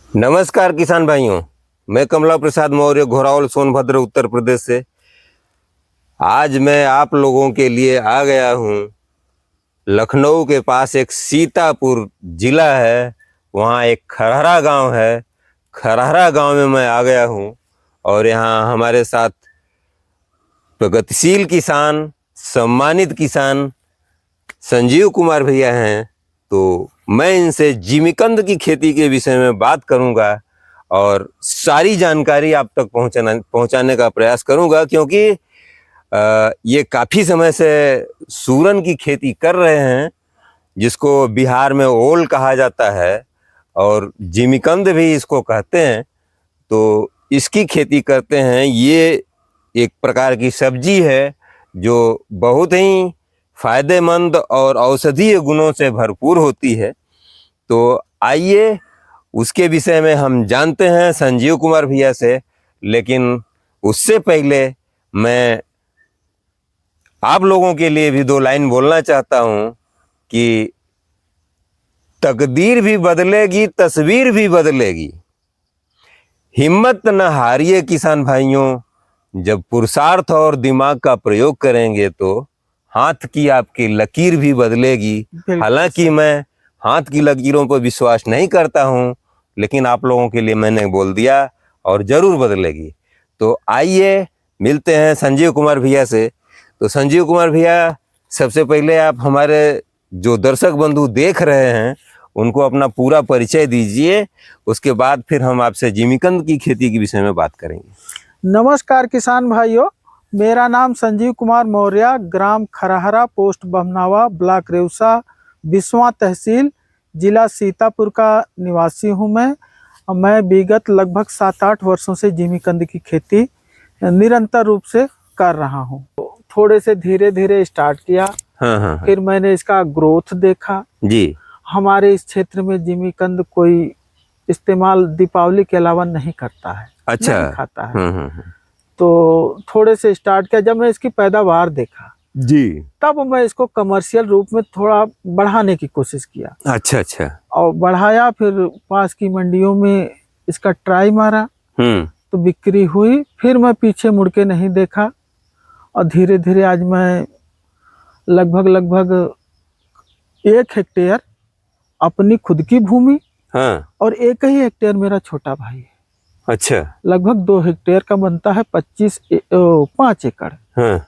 नमस्कार किसान भाइयों, मैं कमला प्रसाद मौर्य घोरावल सोनभद्र उत्तर प्रदेश से। आज मैं आप लोगों के लिए आ गया हूँ। लखनऊ के पास एक सीतापुर जिला है, वहाँ एक खरहरा गांव है। खरहरा गांव में मैं आ गया हूँ और यहाँ हमारे साथ प्रगतिशील किसान, सम्मानित किसान संजीव कुमार भैया हैं। तो मैं इनसे जिमीकंद की खेती के विषय में बात करूंगा और सारी जानकारी आप तक पहुंचाने का प्रयास करूंगा, क्योंकि ये काफ़ी समय से सूरन की खेती कर रहे हैं, जिसको बिहार में ओल कहा जाता है और जिमीकंद भी इसको कहते हैं। तो इसकी खेती करते हैं। ये एक प्रकार की सब्जी है जो बहुत ही फायदेमंद और औषधीय गुणों से भरपूर होती है। तो आइए उसके विषय में हम जानते हैं संजीव कुमार भैया से। लेकिन उससे पहले मैं आप लोगों के लिए भी दो लाइन बोलना चाहता हूं कि तकदीर भी बदलेगी, तस्वीर भी बदलेगी। हिम्मत न हारिए किसान भाइयों, जब पुरुषार्थ और दिमाग का प्रयोग करेंगे तो हाथ की आपकी लकीर भी बदलेगी। हालांकि मैं हाथ की लकीरों पर विश्वास नहीं करता हूं, लेकिन आप लोगों के लिए मैंने बोल दिया और ज़रूर बदलेगी। तो आइए मिलते हैं संजीव कुमार भैया से। तो संजीव कुमार भैया, सबसे पहले आप हमारे जो दर्शक बंधु देख रहे हैं उनको अपना पूरा परिचय दीजिए, उसके बाद फिर हम आपसे जिमीकंद की खेती के विषय में बात करेंगे। नमस्कार किसान भाइयों, मेरा नाम संजीव कुमार मौर्य, ग्राम खरहरा, पोस्ट बमनावा, ब्लॉक रेउसा, बिस्वा तहसील, जिला सीतापुर का निवासी हूं। मैं विगत लगभग 7-8 वर्षों से जिमीकंद की खेती निरंतर रूप से कर रहा हूं। थोड़े से धीरे धीरे स्टार्ट किया। हाँ। फिर मैंने इसका ग्रोथ देखा जी। हमारे इस क्षेत्र में जिमीकंद कोई इस्तेमाल दीपावली के अलावा नहीं करता है, अच्छा, नहीं खाता है। तो थोड़े से स्टार्ट किया। जब मैं इसकी पैदावार देखा जी, तब मैं इसको कमर्शियल रूप में थोड़ा बढ़ाने की कोशिश किया। अच्छा। और बढ़ाया, फिर पास की मंडियों में इसका ट्राई मारा तो बिक्री हुई। फिर मैं पीछे मुड़ के नहीं देखा और धीरे धीरे आज मैं लगभग 1 हेक्टेयर अपनी खुद की भूमि और 1 ही हेक्टेयर मेरा छोटा भाई है। अच्छा, लगभग 2 हेक्टेयर का बनता है 5 एकड़।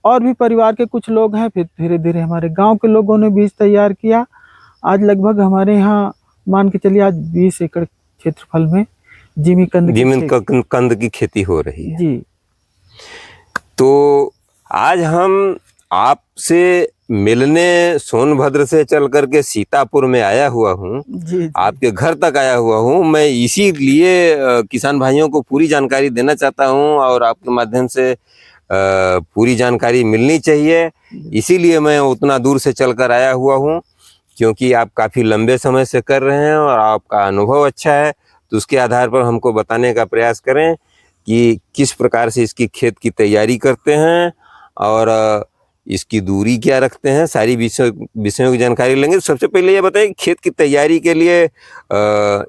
और भी परिवार के कुछ लोग हैं। फिर धीरे धीरे हमारे गांव के लोगों ने बीज तैयार किया। आज लगभग हमारे यहाँ मान के चलिए आज 20 एकड़ क्षेत्रफल में जिमीकंद की खेती हो रही है जी। तो आज हम आपसे मिलने सोनभद्र से चल करके सीतापुर में आया हुआ हूँ जी। आपके घर तक आया हुआ हूँ। मैं इसीलिए किसान भाइयों को पूरी जानकारी देना चाहता हूँ और आपके माध्यम से पूरी जानकारी मिलनी चाहिए। इसीलिए मैं उतना दूर से चलकर आया हुआ हूँ, क्योंकि आप काफ़ी लंबे समय से कर रहे हैं और आपका अनुभव अच्छा है। तो उसके आधार पर हमको बताने का प्रयास करें कि किस प्रकार से इसकी खेत की तैयारी करते हैं और इसकी दूरी क्या रखते हैं। सारी विषयों की जानकारी लेंगे। सबसे पहले ये बताएं, खेत की तैयारी के लिए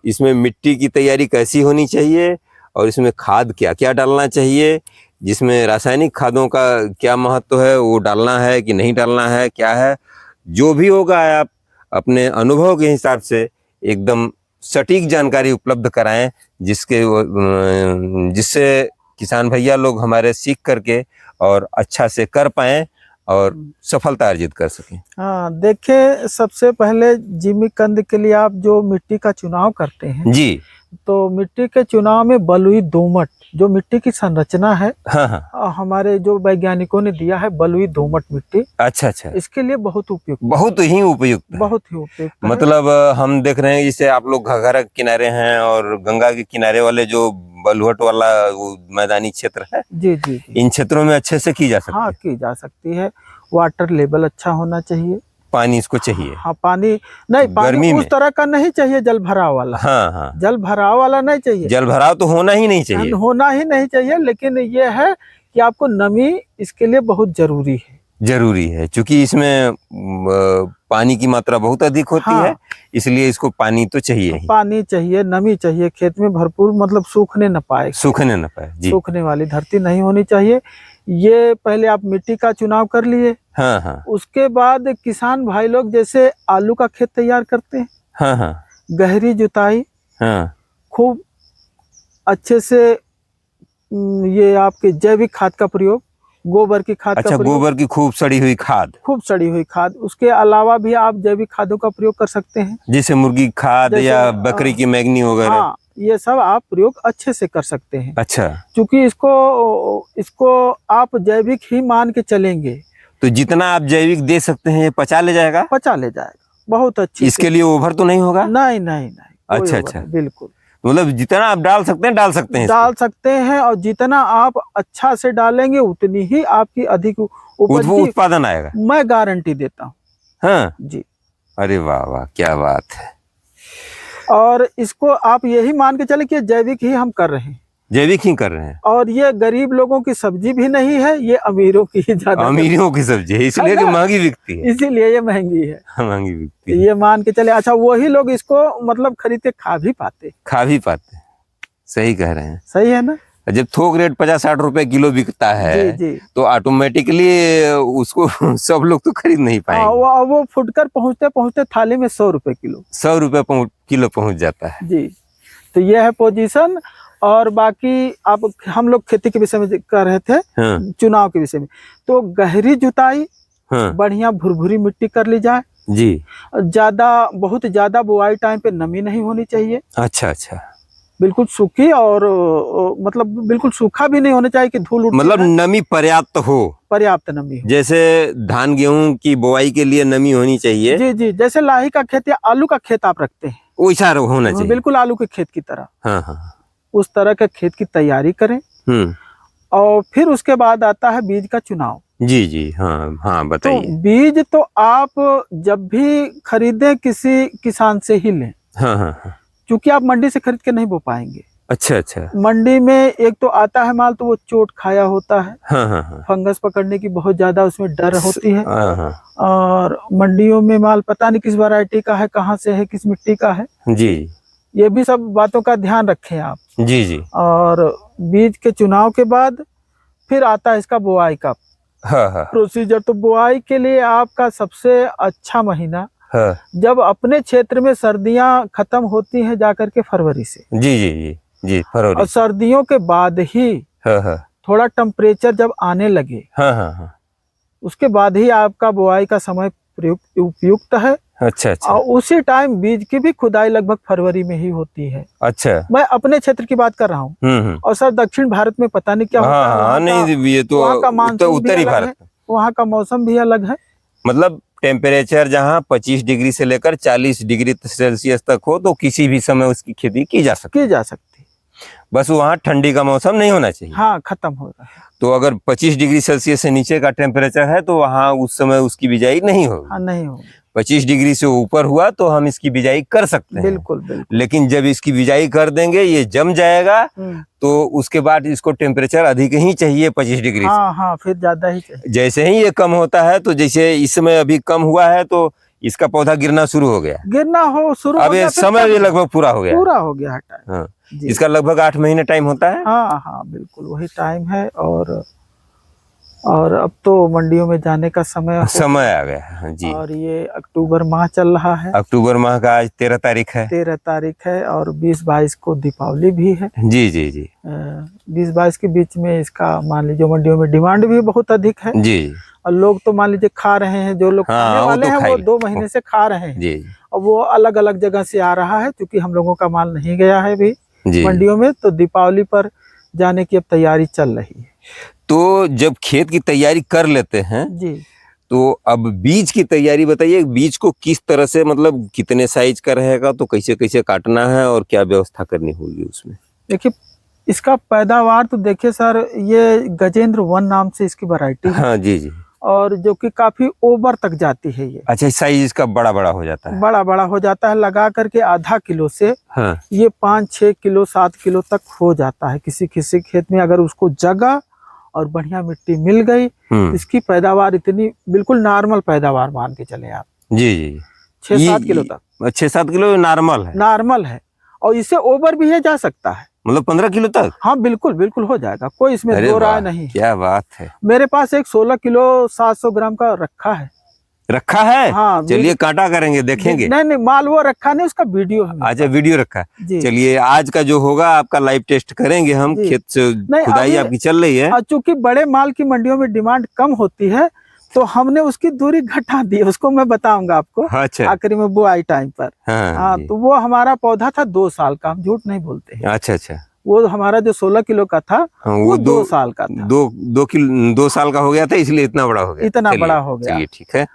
इसमें मिट्टी की तैयारी कैसी होनी चाहिए और इसमें खाद क्या क्या डालना चाहिए, जिसमें रासायनिक खादों का क्या महत्व है, वो डालना है कि नहीं डालना है, क्या है। जो भी होगा आप अपने अनुभव के हिसाब से एकदम सटीक जानकारी उपलब्ध कराएं, जिससे किसान भैया लोग हमारे सीख करके और अच्छा से कर पाएं और सफलता अर्जित कर सकें। हाँ, देखिए, सबसे पहले जिमीकंद के लिए आप जो मिट्टी का चुनाव करते हैं जी, तो मिट्टी के चुनाव में बलुई दोमट जो मिट्टी की संरचना है, हमारे जो वैज्ञानिकों ने दिया है, बलुई दोमट मिट्टी। अच्छा, इसके लिए बहुत उपयुक्त, बहुत ही उपयुक्त मतलब हम देख रहे हैं, जैसे आप लोग घाघरा के किनारे हैं और गंगा के किनारे वाले जो बलुहट वाला वो मैदानी क्षेत्र है जी, इन क्षेत्रों में अच्छे से की जा सकती है। हाँ, की जा सकती है। वाटर लेवल अच्छा होना चाहिए, पानी इसको चाहिए। हाँ, पानी नहीं, पानी उस तरह का नहीं चाहिए जल भराव वाला। हाँ, जल भराव वाला नहीं चाहिए। जल भराव तो होना ही नहीं चाहिए, लेकिन ये है कि आपको नमी इसके लिए बहुत जरूरी है जरूरी है, क्योंकि इसमें पानी की मात्रा बहुत अधिक होती है, इसलिए इसको पानी तो चाहिए ही। पानी चाहिए, नमी चाहिए खेत में भरपूर, मतलब सूखने न पाए जी। सूखने वाली धरती नहीं होनी चाहिए। ये पहले आप मिट्टी का चुनाव कर लिए। हाँ। उसके बाद किसान भाई लोग जैसे आलू का खेत तैयार करते हैं। हाँ। गहरी जुताई, खूब अच्छे से ये आपके जैविक खाद का प्रयोग, गोबर की खाद का प्रयोग। गोबर की खूब सड़ी हुई खाद। उसके अलावा भी आप जैविक खादों का प्रयोग कर सकते हैं, जैसे मुर्गी खाद या बकरी की मैगनी वगैरह। हाँ, ये सब आप प्रयोग अच्छे से कर सकते हैं। अच्छा, क्योंकि इसको आप जैविक ही मान के चलेंगे तो जितना आप जैविक दे सकते हैं ये पचा ले जाएगा बहुत अच्छी। इसके लिए ओवर तो नहीं होगा? नहीं। अच्छा, बिल्कुल, मतलब जितना आप डाल सकते हैं और जितना आप अच्छा से डालेंगे उतनी ही आपकी अधिक उत्पादन आएगा, मैं गारंटी देता हूँ। हाँ जी। अरे वाह, क्या बात है। और इसको आप यही मान के चले कि जैविक ही हम कर रहे हैं, और ये गरीब लोगों की सब्जी भी नहीं है, ये अमीरों की सब्जी है, इसलिए कि महंगी बिकती है, इसीलिए ये महंगी है, महंगी बिकती है। ये मान के चले। अच्छा, वही लोग इसको मतलब खरीद के खा भी पाते। सही कह रहे हैं। सही है ना। जब थोक रेट 50-60 रुपए किलो बिकता है, जी। तो ऑटोमेटिकली उसको सब लोग तो खरीद नहीं पाएंगे। वो फुटकर पहुंचते थाली में 100 रुपए किलो पहुंच जाता है जी। तो ये है पोजीशन। और बाकी हम लोग खेती के विषय में कर रहे थे, चुनाव के विषय में। तो गहरी जुताई, बढ़िया भुरभुरी मिट्टी कर ली जाए जी। बहुत ज्यादा बुआई टाइम पे नमी नहीं होनी चाहिए। अच्छा। बिल्कुल सूखी, और मतलब बिल्कुल सूखा भी नहीं होना चाहिए कि धूल उड़ती, मतलब नमी पर्याप्त नमी हो। जैसे धान गेहूं की बुआई के लिए नमी होनी चाहिए। जी। जैसे लाही का खेत या आलू का खेत आप रखते हैं, वैसा होना चाहिए, बिल्कुल आलू के खेत की तरह। हाँ। उस तरह के खेत की तैयारी करें। और फिर उसके बाद आता है बीज का चुनाव। जी। हाँ बताइए। तो बीज तो आप जब भी खरीदें किसी किसान से ही लें। हाँ। क्योंकि आप मंडी से खरीद के नहीं बो पाएंगे। अच्छा। मंडी में एक तो आता है माल, तो वो चोट खाया होता है। हाँ। फंगस पकड़ने की बहुत ज्यादा उसमें डर होती है। और मंडियों में माल पता नहीं किस वैरायटी का है, कहाँ से है, किस मिट्टी का है जी। ये भी सब बातों का ध्यान रखें आप। जी। और बीज के चुनाव के बाद फिर आता है इसका बुआई का प्रोसीजर। तो बुआई के लिए आपका सबसे अच्छा महीना जब अपने क्षेत्र में सर्दियां खत्म होती हैं जाकर के फरवरी से। जी फरवरी। और सर्दियों के बाद ही थोड़ा टेम्परेचर जब आने लगे, उसके बाद ही आपका बुआई का समय उपयुक्त है। अच्छा। और उसी टाइम बीज की भी खुदाई लगभग फरवरी में ही होती है। अच्छा, मैं अपने क्षेत्र की बात कर रहा हूँ। और सर दक्षिण भारत में पता नहीं क्या होता है, नहीं ये तो वहाँ का मानसून उत्तरी भारत, वहाँ का मौसम भी अलग है। मतलब टेम्परेचर जहाँ 25 डिग्री से लेकर 40 डिग्री सेल्सियस तक हो तो किसी भी समय उसकी खेती की जा सकती है। बस वहाँ ठंडी का मौसम नहीं होना चाहिए। हाँ, खत्म हो रहा है। तो अगर 25 डिग्री सेल्सियस से नीचे का टेम्परेचर है तो वहाँ उस समय उसकी बिजाई नहीं होगी। हाँ, नहीं होगी। 25 डिग्री से ऊपर हुआ तो हम इसकी बिजाई कर सकते हैं। बिल्कुल। लेकिन जब इसकी बिजाई कर देंगे ये जम जाएगा तो उसके बाद इसको टेम्परेचर अधिक ही चाहिए 25 डिग्री से। हाँ, फिर ज्यादा ही चाहिए। जैसे ही ये कम होता है तो जैसे इस समय अभी कम हुआ है तो इसका पौधा गिरना शुरू हो गया। अब ये समय ये लगभग पूरा हो गया। हाँ, इसका लगभग 8 महीने टाइम होता है। हाँ, बिल्कुल वही टाइम है। और अब तो मंडियों में जाने का समय आ गया जी। और ये अक्टूबर माह चल रहा है। अक्टूबर माह का आज 13 तारीख है। 13 तारीख है और 20-22 को दीपावली भी है। जी। 20-22 के बीच में इसका मान लीजिए मंडियों में डिमांड भी बहुत अधिक है जी। और लोग तो मान लीजिए खा रहे हैं, जो लोग खाने वाले हैं वो 2 महीने से खा रहे हैं जी। और वो अलग अलग जगह से आ रहा है, क्योंकि हम लोगों का माल नहीं गया है भी मंडियों में। तो दीपावली पर जाने की अब तैयारी चल रही है। तो जब खेत की तैयारी कर लेते हैं जी, तो अब बीज की तैयारी बताइए। बीज को किस तरह से, मतलब कितने साइज का रहेगा, तो कैसे कैसे काटना है और क्या व्यवस्था करनी होगी उसमें? देखिए, इसका पैदावार तो देखिए सर, ये गजेंद्र 1 नाम से इसकी वैरायटी है। हाँ जी। और जो कि काफी ओवर तक जाती है ये। अच्छा, साइज इसका बड़ा हो जाता है। बड़ा हो जाता है, लगा करके आधा किलो से ये 5-6 किलो 7 किलो तक हो जाता है। किसी खेत में अगर उसको जगह और बढ़िया मिट्टी मिल गई, इसकी पैदावार इतनी बिल्कुल नॉर्मल पैदावार मान के चले आप। जी जी 6-7 किलो तक। 6-7 किलो नॉर्मल है? नॉर्मल है, और इससे ओवर भी है जा सकता है, मतलब 15 किलो तक? हाँ बिल्कुल बिल्कुल हो जाएगा, कोई इसमें दो राय नहीं। क्या बात है। मेरे पास एक 16 किलो 700 ग्राम का रखा है। रखा है? हाँ, चलिए कांटा करेंगे, देखेंगे। नहीं माल वो रखा नहीं, उसका वीडियो है। अच्छा, वीडियो रखा है। चलिए आज का जो होगा आपका लाइव टेस्ट करेंगे हम, खेत से खुदाई आपकी चल रही है। चूंकि बड़े माल की मंडियों में डिमांड कम होती है, तो हमने उसकी दूरी घटा दी, उसको मैं बताऊंगा आपको। अच्छा। आखिरी में बुआई टाइम पर। हाँ, तो वो हमारा पौधा था 2 साल का, हम झूठ नहीं बोलते हैं। अच्छा अच्छा। वो हमारा जो 16 किलो का था, वो 2 साल का था। 2 साल का हो गया था, इसलिए इतना बड़ा हो गया। इतना बड़ा हो गया। चलिए ठीक है।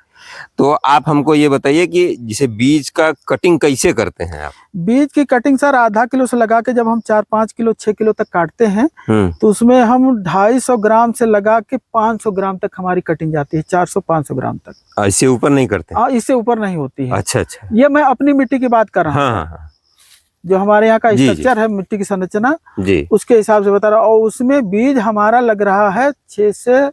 तो आप हमको ये बताइए कि जिसे बीज का कटिंग कैसे करते हैं आप? बीज की कटिंग सर आधा किलो से लगा के जब हम 4-5 किलो 6 किलो तक काटते हैं, तो उसमें हम 250 ग्राम से लगा के 500 ग्राम तक हमारी कटिंग जाती है, 400-500 ग्राम तक। इससे ऊपर नहीं करते? हाँ, इससे ऊपर नहीं होती है। अच्छा अच्छा। ये मैं अपनी मिट्टी की बात कर रहा हूँ। हाँ, जो हमारे यहाँ का स्ट्रक्चर है, मिट्टी की संरचना जी, उसके हिसाब से बता रहा हूँ। और उसमें बीज हमारा लग रहा है 6 से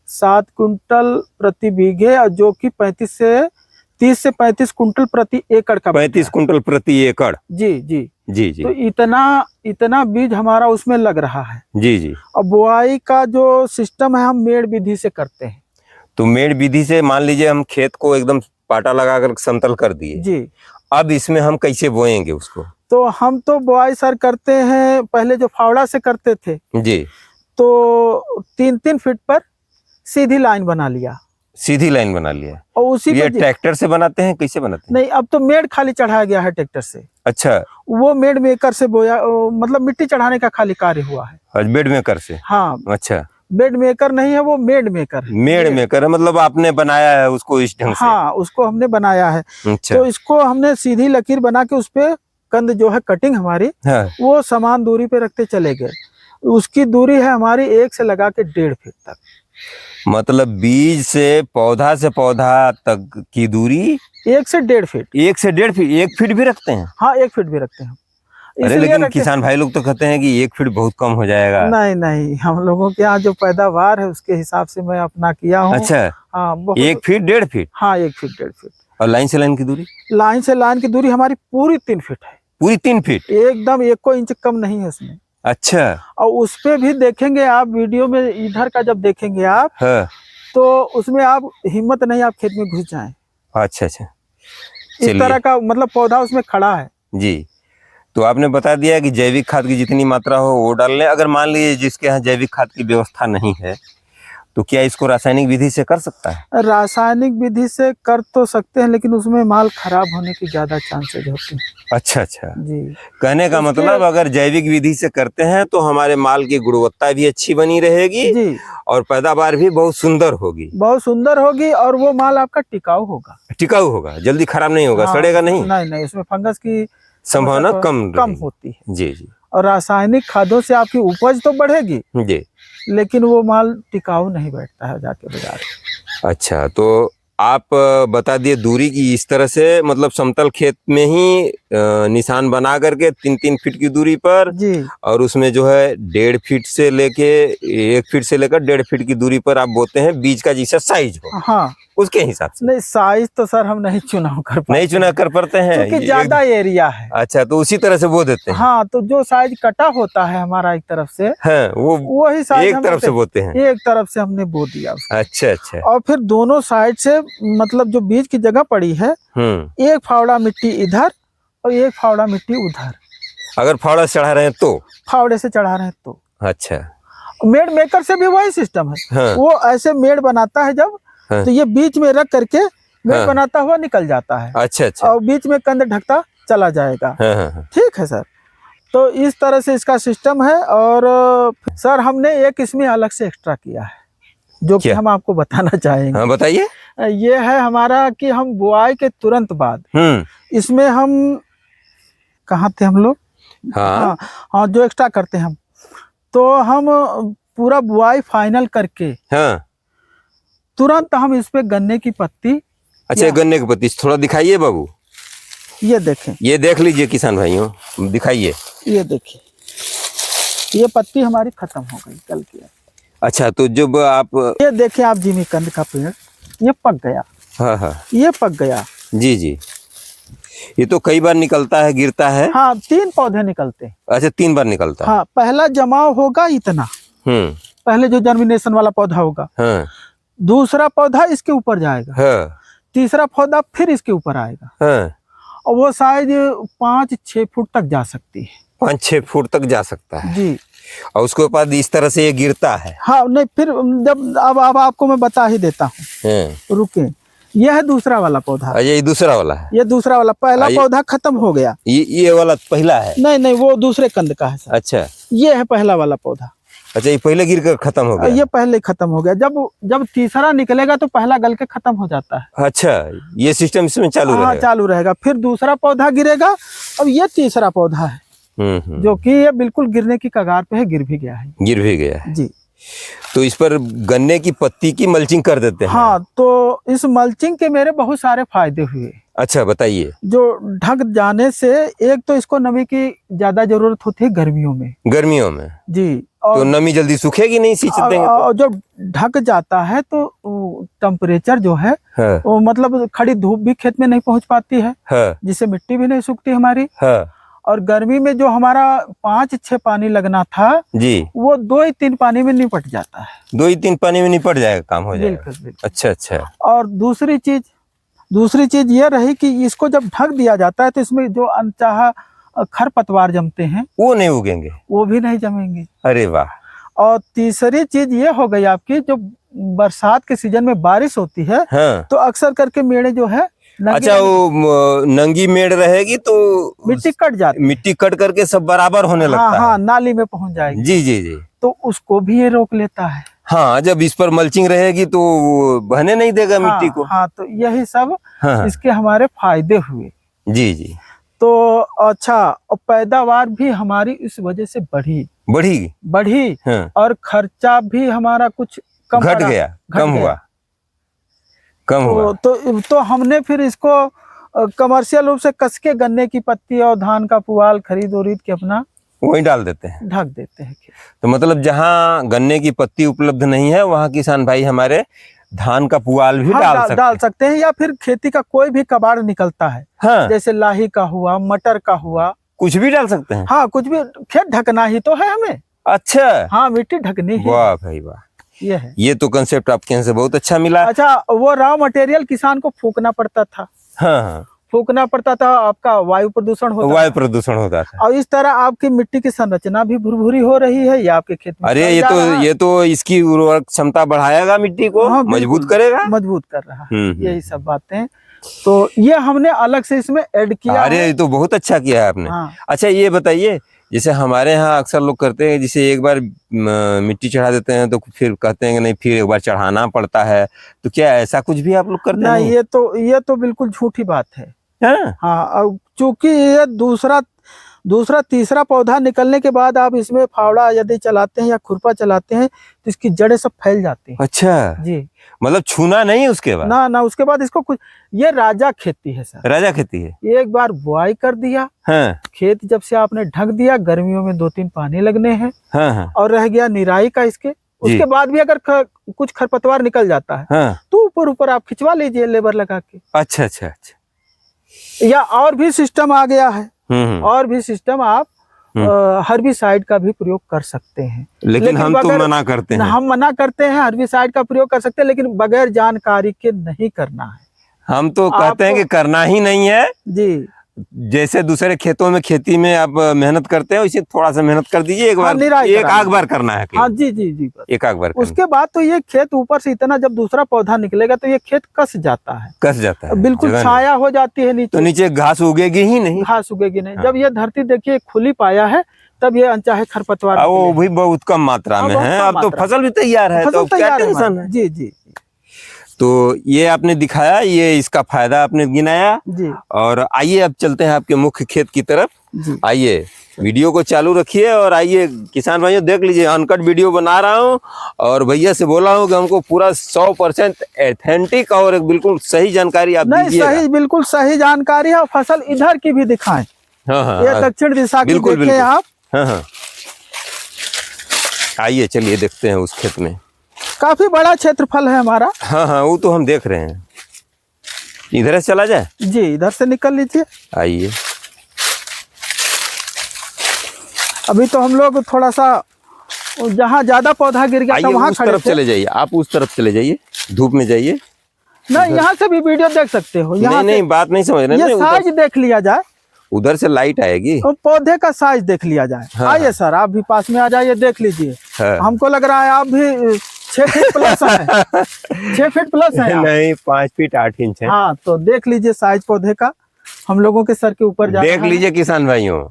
7 कुंटल प्रति बीघे, और जो कि 30 से 35 कुंटल प्रति एकड़ का। 35 कुंटल प्रति एकड़? जी जी जी जी। तो इतना बीज हमारा उसमें लग रहा है। जी जी। और बुआई का जो सिस्टम है, हम मेड़ विधि से करते हैं। तो मेड़ विधि से मान लीजिए हम खेत को एकदम पाटा लगाकर समतल कर दिए जी, अब इसमें हम कैसे बोएंगे उसको? तो हम तो बुआई सर करते हैं, पहले जो फावड़ा से करते थे जी, तो 3-3 फीट पर सीधी लाइन बना लिया। सीधी लाइन बना लिया। और उसी ये ट्रैक्टर से बनाते हैं, कैसे बनाते हैं? नहीं, अब तो मेड़ खाली चढ़ाया गया है ट्रैक्टर से। अच्छा। वो मेड़ मेकर से बोया, मतलब मिट्टी चढ़ाने का खाली कार्य हुआ है। बेड मेकर से? हाँ। अच्छा। बेड मेकर नहीं है, वो मेड मेकर है। मेड मेकर है, मतलब आपने बनाया है उसको इस ढंग से? हाँ, उसको हमने बनाया है। अच्छा। तो इसको हमने सीधी लकीर बना के उसपे कंद जो है कटिंग हमारी, हाँ, वो समान दूरी पे रखते चले गए। उसकी दूरी है हमारी 1 से लगा के 1.5 फीट तक। मतलब बीज से पौधा तक की दूरी 1 से 1.5 फीट। 1 से 1.5 फीट? 1 फीट भी रखते हैं? हाँ, 1 फीट भी रखते हैं। अरे लेकिन किसान भाई लोग तो कहते हैं कि 1 फीट बहुत कम हो जाएगा। नहीं, हम लोगों के यहाँ जो पैदावार है उसके हिसाब से मैं अपना किया हूँ। अच्छा। हाँ, 1 फीट 1.5 फीट? हाँ, 1 फीट 1.5 फीट। और लाइन से लाइन की दूरी? लाइन से लाइन की दूरी हमारी पूरी 3 फीट है। पूरी 3 फीट? एकदम 1 इंच कम नहीं है उसमें। अच्छा। और उस पे भी देखेंगे आप वीडियो में, इधर का जब देखेंगे आप, हाँ, तो उसमें आप हिम्मत नहीं आप खेत में घुस जाएं। अच्छा अच्छा। इस तरह का मतलब पौधा उसमें खड़ा है जी। तो आपने बता दिया कि जैविक खाद की जितनी मात्रा हो वो डाल लें। अगर मान लीजिए जिसके यहाँ जैविक खाद की व्यवस्था नहीं है, तो क्या इसको रासायनिक विधि से कर सकता है? रासायनिक विधि से कर तो सकते हैं, लेकिन उसमें माल खराब होने की ज्यादा चांसेज होते हैं। अच्छा अच्छा जी। कहने का मतलब अगर जैविक विधि से करते हैं तो हमारे माल की गुणवत्ता भी अच्छी बनी रहेगी जी, और पैदावार भी बहुत सुंदर होगी। बहुत सुंदर होगी, और वो माल आपका टिकाऊ होगा। टिकाऊ होगा, जल्दी खराब नहीं होगा। हाँ, सड़ेगा नहीं? नहीं, उसमें फंगस की संभावना कम होती है जी जी। और रासायनिक खादों से आपकी उपज तो बढ़ेगी जी, लेकिन वो माल टिकाऊ नहीं बैठता है जाके बाजार। अच्छा, तो आप बता दिए दूरी की इस तरह से, मतलब समतल खेत में ही निशान बना करके 3-3 फीट की दूरी पर जी, और उसमें जो है 1.5 फीट से लेके 1 फीट से लेकर 1.5 फीट की दूरी पर आप बोते हैं बीज का जैसा साइज हो। हाँ, उसके हिसाब से। नहीं, साइज तो सर हम नहीं चुनाव कर पाते हैं क्योंकि ज्यादा एरिया है। अच्छा, तो उसी तरह से बो देते हैं? हाँ, तो जो साइज कटा होता है हमारा एक तरफ से, हाँ, वही साइज एक तरफ से बोते हैं। एक तरफ से हमने बो दिया। अच्छा अच्छा। और फिर दोनों साइड से, मतलब जो बीज की जगह पड़ी है, एक फावड़ा मिट्टी इधर और एक फावड़ा मिट्टी उधर। अगर फावड़ा से चढ़ा रहे हैं तो? फावड़े से चढ़ा रहे हैं तो। अच्छा। मेड़ मेकर से भी वही सिस्टम है। हाँ, वो ऐसे मेड़ बनाता है जब, हाँ, तो ये बीच में रख करके मेड़ हाँ, बनाता हुआ निकल जाता है। अच्छा अच्छा। और बीच में कंद ढकता चला जाएगा। हाँ, ठीक है सर। तो इस तरह से इसका सिस्टम है। और सर हमने एक इसमें अलग से एक्स्ट्रा किया है, जो कि हम आपको बताना चाहेंगे। हाँ, बताइए। ये है हमारा कि हम बुआई के तुरंत बाद इसमें हम, कहाँ थे हम लोग? हाँ, हाँ, जो एक्स्ट्रा करते हैं हम, तो हम पूरा बुआई फाइनल करके हाँ, तुरंत हम इस पे गन्ने की पत्ती। अच्छा, गन्ने की पत्ती थोड़ा दिखाइए बाबू। ये देखें, ये देख लीजिए किसान भाइयों, दिखाइए। ये देखिए, ये पत्ती हमारी खत्म हो गई कल की। अच्छा, तो जब आप ये देखिए आप जिमीकंद का पेड़ ये पक गया। हाँ हाँ ये पक गया। जी जी, ये तो कई बार निकलता है, गिरता है। हाँ 3 पौधे निकलते हैं। अच्छा, 3 बार निकलता है। हाँ पहला जमाव होगा इतना, पहले जो जर्मिनेशन वाला पौधा होगा। हाँ। दूसरा पौधा इसके ऊपर जाएगा। हाँ। तीसरा पौधा फिर इसके ऊपर आएगा। हाँ। और वो शायद 5-6 फुट तक जा सकती है। 5-6 फुट तक जा सकता है जी। और उसके बाद इस तरह से ये गिरता है। हाँ नहीं, फिर जब अब आपको मैं बता ही देता हूँ, रुके। यह है दूसरा वाला पौधा। ये दूसरा वाला है। ये दूसरा वाला, पहला पौधा खत्म हो गया। ये वाला पहला है? नहीं नहीं, वो दूसरे कंद का है सर। अच्छा, ये है पहला वाला पौधा। अच्छा, ये पहले गिर कर खत्म हो गया? ये पहले खत्म हो गया। जब तीसरा निकलेगा तो पहला गल के खत्म हो जाता है। अच्छा, ये सिस्टम इसमें चालू रहेगा? चालू रहेगा। फिर दूसरा पौधा गिरेगा। अब ये तीसरा पौधा है जो कि ये बिल्कुल गिरने की कगार पे है, गिर भी गया है। गिर भी गया है जी। तो इस पर गन्ने की पत्ती की मल्चिंग कर देते हैं? हाँ, तो इस मल्चिंग के मेरे बहुत सारे फायदे हुए। अच्छा, बताइए। जो ढक जाने से एक तो इसको नमी की ज्यादा जरूरत होती है गर्मियों में। गर्मियों में? जी। और तो नमी जल्दी सूखेगी नहीं सींच देंगे तो? जो ढक जाता है तो टेम्परेचर जो है वो मतलब खड़ी धूप भी खेत में नहीं पहुंच पाती है, जिससे मिट्टी भी नहीं सूखती हमारी। और गर्मी में जो हमारा 5-6 पानी लगना था जी, वो 2-3 पानी में निपट जाता है। 2-3 पानी में निपट जाएगा, काम हो जाएगा। बिल्कुल। अच्छा अच्छा। और दूसरी चीज ये रही कि इसको जब ढक दिया जाता है तो इसमें जो अनचाहा खरपतवार जमते हैं वो नहीं उगेंगे, वो भी नहीं जमेंगे। अरे वाह। और तीसरी चीज ये हो गई आपकी, जो बरसात के सीजन में बारिश होती है तो अक्सर करके मेड़े जो है अच्छा, वो नंगी मेड़ रहेगी तो मिट्टी कट जाती, मिट्टी कट करके सब बराबर होने लगता है। हाँ, नाली में पहुंच जाएगी। जी जी जी। तो उसको भी ये रोक लेता है। हाँ, जब इस पर मल्चिंग रहेगी तो बहने नहीं देगा मिट्टी को। हाँ, तो यही सब इसके हमारे फायदे हुए। जी जी। तो अच्छा, और पैदावार भी हमारी इस वजह से बढ़ी और खर्चा भी हमारा कुछ घट गया, कम हुआ। तो हमने फिर इसको कमर्शियल रूप से कसके गन्ने की पत्ती और धान का पुआल खरीद के अपना वहीं डाल देते हैं, ढक देते हैं। तो मतलब जहाँ गन्ने की पत्ती उपलब्ध नहीं है वहाँ किसान भाई हमारे धान का पुआल भी डाल सकते हैं। या फिर खेती का कोई भी कबाड़ निकलता है, जैसे लाही का हुआ, मटर का हुआ, कुछ भी डाल सकते हैं। हाँ, कुछ भी, खेत ढकना ही तो है हमें। अच्छा। हाँ, मिट्टी ढकनी है। वाह भाई वाह, ये है। ये तो कंसेप्ट आपके यहाँ से बहुत अच्छा मिला। अच्छा, वो रॉ मटेरियल किसान को फूकना पड़ता था। हाँ, फूकना पड़ता था, आपका वायु प्रदूषण होता था। और इस तरह आपकी मिट्टी की संरचना भी भुरभुरी हो रही है। ये आपके खेत में अरे ये तो इसकी उर्वरक क्षमता बढ़ाएगा, मिट्टी को मजबूत कर रहा है। यही सब बातें तो ये हमने अलग से इसमें ऐड किया। अरे ये तो बहुत अच्छा किया है आपने। अच्छा, ये बताइए, जैसे हमारे यहाँ अक्सर लोग करते हैं, जैसे एक बार मिट्टी चढ़ा देते हैं तो फिर कहते हैं कि नहीं, फिर एक बार चढ़ाना पड़ता है, तो क्या ऐसा कुछ भी आप लोग करते हैं? नहीं, ये तो बिल्कुल झूठी बात है। हाँ, चूंकि ये दूसरा तीसरा पौधा निकलने के बाद आप इसमें फावड़ा यदि चलाते हैं या खुरपा चलाते हैं तो इसकी जड़ें सब फैल जाती हैं। अच्छा जी, मतलब छूना नहीं उसके बाद? ना, उसके बाद इसको कुछ, ये राजा खेती है सर। राजा खेती है। एक बार बुआई कर दिया, खेत जब से आपने ढक दिया, गर्मियों में 2-3 पानी लगने हैं, और रह गया निराई का इसके। उसके बाद भी अगर कुछ खरपतवार निकल जाता है तो ऊपर आप खिंचवा लीजिए लेबर लगा के। अच्छा अच्छा अच्छा। या और भी सिस्टम आ गया है, और भी सिस्टम आप हर्बिसाइड का भी प्रयोग कर सकते हैं। लेकिन हम तो मना करते हैं। हम मना करते हैं, हर्बिसाइड का प्रयोग कर सकते हैं, लेकिन बगैर जानकारी के नहीं करना है। हम तो कहते हैं कि करना ही नहीं है जी। जैसे दूसरे खेतों में खेती में आप मेहनत करते हैं, इसे थोड़ा सा मेहनत कर दीजिए, एक आध बार करना है। हाँ जी, एक आध बार। उसके बाद तो ये खेत ऊपर से इतना, जब दूसरा पौधा निकलेगा तो ये खेत कस जाता है, बिल्कुल छाया हो जाती है नीचे। तो नीचे घास उगेगी ही नहीं। जब ये धरती देखिए खुली पाया है, तब ये अनचाहे खरपतवार वो भी बहुत कम मात्रा में है। अब तो फसल भी तैयार है, तो क्या टेंशन है। जी। तो ये आपने दिखाया, ये इसका फायदा आपने गिनाया जी। और आइए अब चलते हैं आपके मुख्य खेत की तरफ। आइए, वीडियो को चालू रखिए और आइए किसान भाइयों, देख लीजिए, अनकट वीडियो बना रहा हूँ और भैया से बोला हूँ कि हमको पूरा 100% ऑथेंटिक और बिल्कुल सही जानकारी आप दीजिएगा। बिल्कुल सही जानकारी है। फसल इधर की भी दिखाएं। ये दक्षिण दिशा की देखें आप। आइए चलिए देखते हैं उस खेत में। काफी बड़ा क्षेत्रफल है हमारा। हाँ हाँ, वो तो हम देख रहे हैं। इधर से चला जाए? जी, इधर से निकल लीजिए। आइए। अभी तो हम लोग थोड़ा सा जहाँ ज्यादा पौधा गिर गया था वहाँ उस खड़े तरफ थे। चले जाइए, आप उस तरफ चले जाइए, धूप में जाइए। नहीं, यहाँ से भी वीडियो देख सकते हो। यहाँ नहीं, बात नहीं समझ रहे। ये साइज देख लिया जाए, उधर से लाइट आएगी, तो पौधे का साइज देख लिया जाए। हाँ, आइए सर, आप भी पास में आ जाइए, देख लीजिए। हाँ। हमको लग रहा है आप भी 6 फीट प्लस है। 6 फीट प्लस है आप। नहीं, 5 फीट 8 इंच है। हाँ, तो देख लीजिए साइज पौधे का, हम लोगों के सर के ऊपर जा देख लीजिए किसान भाइयों,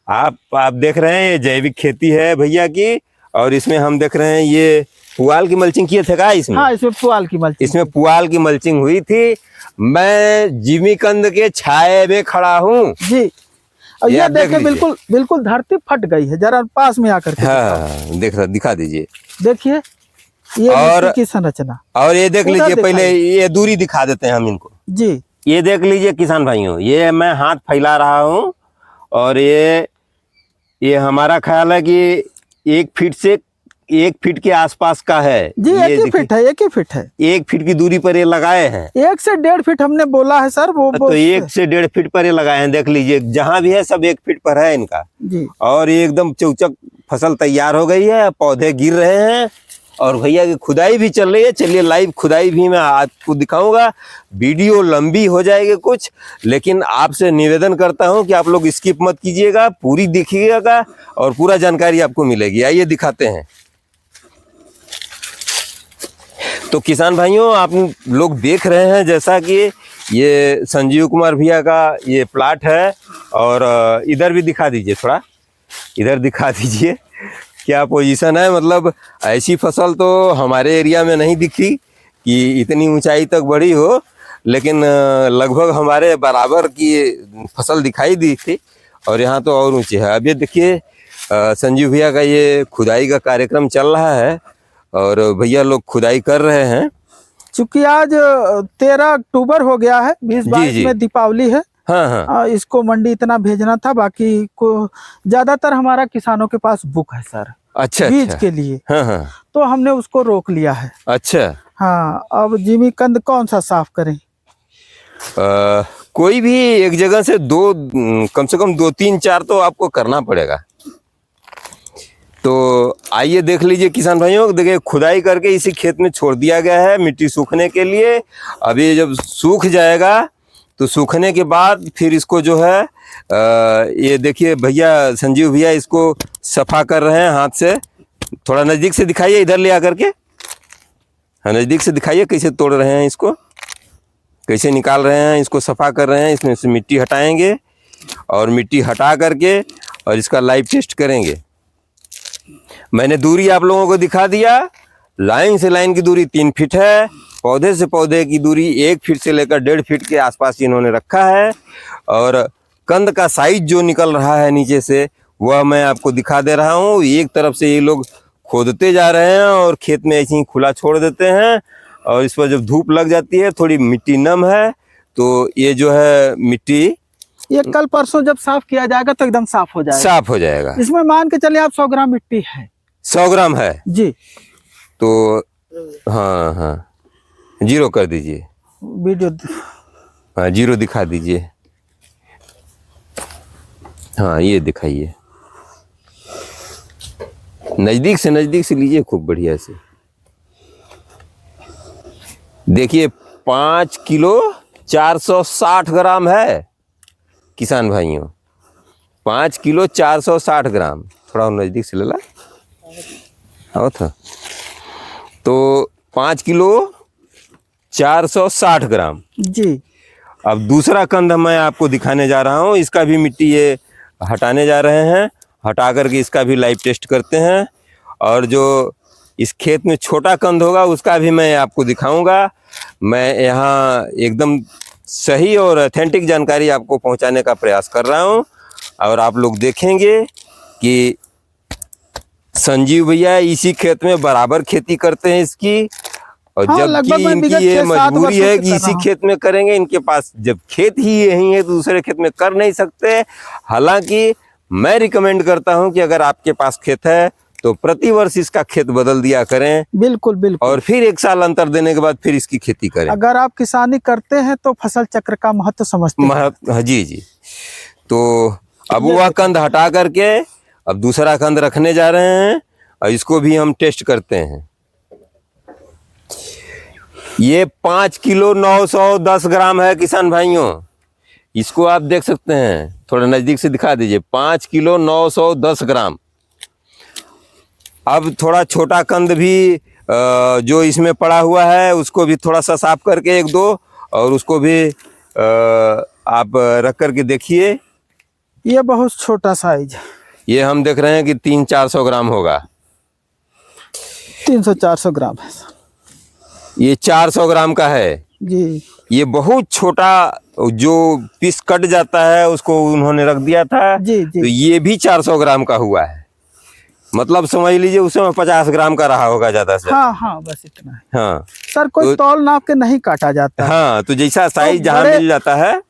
आप देख रहे हैं ये जैविक खेती है भैया की, और इसमें हम देख रहे हैं ये पुआल की मल्चिंग किए थे का इसमें? हाँ, इसमें पुआल की मल्चिंग। इसमें पुआल की मल्चिंग हुई थी। मैं जिमीकंद के छाये में खड़ा हूँ जी, और ये देखिए बिल्कुल धरती फट गई है। जरा पास में आकर के हाँ, दिखा दीजिए। देखिए ये मिट्टी की संरचना, और ये देख लीजिए, पहले ये दूरी दिखा देते हैं हम इनको। जी, ये देख लीजिए किसान भाइयों, ये मैं हाथ फैला रहा हूँ, और ये हमारा ख्याल है कि 1 फीट के आसपास का है। जी, 1 ही फीट है, 1 ही फीट है। 1 फीट की दूरी पर ये लगाए हैं। 1 से 1.5 फीट हमने बोला है सर, वो तो 1 से 1.5 फीट पर ये लगाए हैं। देख लीजिए जहां भी है सब 1 फीट पर है इनका जी। और ये एकदम चौचक फसल तैयार हो गई है, पौधे गिर रहे हैं, और भैया की खुदाई भी चल रही है। चलिए लाइव खुदाई भी मैं आपको दिखाऊंगा। वीडियो लंबी हो जाएगी कुछ, लेकिन आपसे निवेदन करता हूं कि आप लोग स्किप मत कीजिएगा, पूरी देखिएगा और पूरा जानकारी आपको मिलेगी। आइए दिखाते हैं। तो किसान भाइयों, आप लोग देख रहे हैं जैसा कि ये संजीव कुमार भैया का ये प्लाट है, और इधर भी दिखा दीजिए, थोड़ा इधर दिखा दीजिए क्या पोजीशन है। मतलब ऐसी फसल तो हमारे एरिया में नहीं दिखी कि इतनी ऊंचाई तक बढ़ी हो, लेकिन लगभग हमारे बराबर की फसल दिखाई दी थी, और यहाँ तो और ऊंची है। अब ये देखिए संजीव भैया का ये खुदाई का कार्यक्रम चल रहा है, और भैया लोग खुदाई कर रहे हैं। चूंकि आज 13 अक्टूबर हो गया है, 2022 में दीपावली है। हाँ हाँ, इसको मंडी इतना भेजना था, बाकी को ज्यादातर हमारा किसानों के पास बुक है सर। अच्छा, बीज के लिए। हाँ हाँ, तो हमने उसको रोक लिया है। अच्छा, हाँ, अब जिमीकंद कौन सा साफ करें? कोई भी एक जगह से कम से कम 2 3 4 तो आपको करना पड़ेगा। तो आइए देख लीजिए किसान भाइयों, देखिए खुदाई करके इसी खेत में छोड़ दिया गया है मिट्टी सूखने के लिए। अभी जब सूख जाएगा तो सूखने के बाद फिर इसको जो है ये देखिए भैया संजीव भैया इसको सफा कर रहे हैं हाथ से। थोड़ा नज़दीक से दिखाइए, इधर ले आकर के। हाँ, नज़दीक से दिखाइए कैसे तोड़ रहे हैं इसको, कैसे निकाल रहे हैं, इसको सफा कर रहे हैं। इसमें से मिट्टी हटाएंगे, और मिट्टी हटा करके और इसका लाइव टेस्ट करेंगे। मैंने दूरी आप लोगों को दिखा दिया। लाइन से लाइन की दूरी 3 फीट है, पौधे से पौधे की दूरी 1 फीट से लेकर 1.5 फीट के आसपास इन्होंने रखा है, और कंद का साइज जो निकल रहा है नीचे से वह मैं आपको दिखा दे रहा हूँ। एक तरफ से ये लोग खोदते जा रहे हैं और खेत में ऐसे ही खुला छोड़ देते हैं, और इस पर जब धूप लग जाती है, थोड़ी मिट्टी नम है, तो ये जो है मिट्टी ये कल परसों जब साफ किया जाएगा तो एकदम साफ हो जाएगा। साफ हो जाएगा। इसमें मान के चलिए आप 100 ग्राम मिट्टी है। 100 ग्राम है जी। तो हाँ हाँ, 0 कर दीजिए वीडियो। हाँ, 0 दिखा दीजिए। हाँ, ये दिखाइए, नजदीक से लीजिए, खूब बढ़िया से देखिए। 5 किलो 460 ग्राम है किसान भाइयों, 5 किलो 460 ग्राम। थोड़ा नजदीक से ले ला आओ था। तो 5 किलो 460 ग्राम जी। अब दूसरा कंद मैं आपको दिखाने जा रहा हूँ। इसका भी मिट्टी ये हटाने जा रहे हैं, हटा करके इसका भी लाइव टेस्ट करते हैं, और जो इस खेत में छोटा कंद होगा उसका भी मैं आपको दिखाऊंगा। मैं यहाँ एकदम सही और ऑथेंटिक जानकारी आपको पहुँचाने का प्रयास कर रहा हूँ, और आप लोग देखेंगे कि संजीव भैया इसी खेत में बराबर खेती करते हैं इसकी, और हाँ, जबकि इनकी ये मजबूरी है कि इसी खेत में करेंगे। इनके पास जब खेत ही यही है तो दूसरे खेत में कर नहीं सकते। हालांकि मैं रिकमेंड करता हूं कि अगर आपके पास खेत है तो प्रति वर्ष इसका खेत बदल दिया करें। बिल्कुल बिल्कुल। और फिर 1 साल अंतर देने के बाद फिर इसकी खेती करें। अगर आप किसानी करते हैं तो फसल चक्र का महत्व समझते हैं। हाँ जी जी। तो अब वह कंद हटा करके अब दूसरा कंद रखने जा रहे हैं और इसको भी हम टेस्ट करते हैं। ये 5 किलो 910 ग्राम है किसान भाइयों। इसको आप देख सकते हैं, थोड़ा नजदीक से दिखा दीजिए। 5 किलो 910 ग्राम। अब थोड़ा छोटा कंद भी जो इसमें पड़ा हुआ है उसको भी थोड़ा सा साफ करके 1-2 और उसको भी आप रख करके देखिए। ये बहुत छोटा साइज है। ये हम देख रहे हैं कि 300-400 ग्राम होगा। 300-400 ग्राम है। ये 400 ग्राम का है जी। ये बहुत छोटा जो पीस कट जाता है उसको उन्होंने रख दिया था। जी जी। तो ये भी 400 ग्राम का हुआ है। मतलब समझ लीजिए उसमें 50 ग्राम का रहा होगा ज्यादा से। हाँ हाँ, बस इतना है। हाँ सर, कोई तौल नाप के नहीं काटा जाता। हाँ, तो जैसा साइज तो जहाँ मिल जाता है।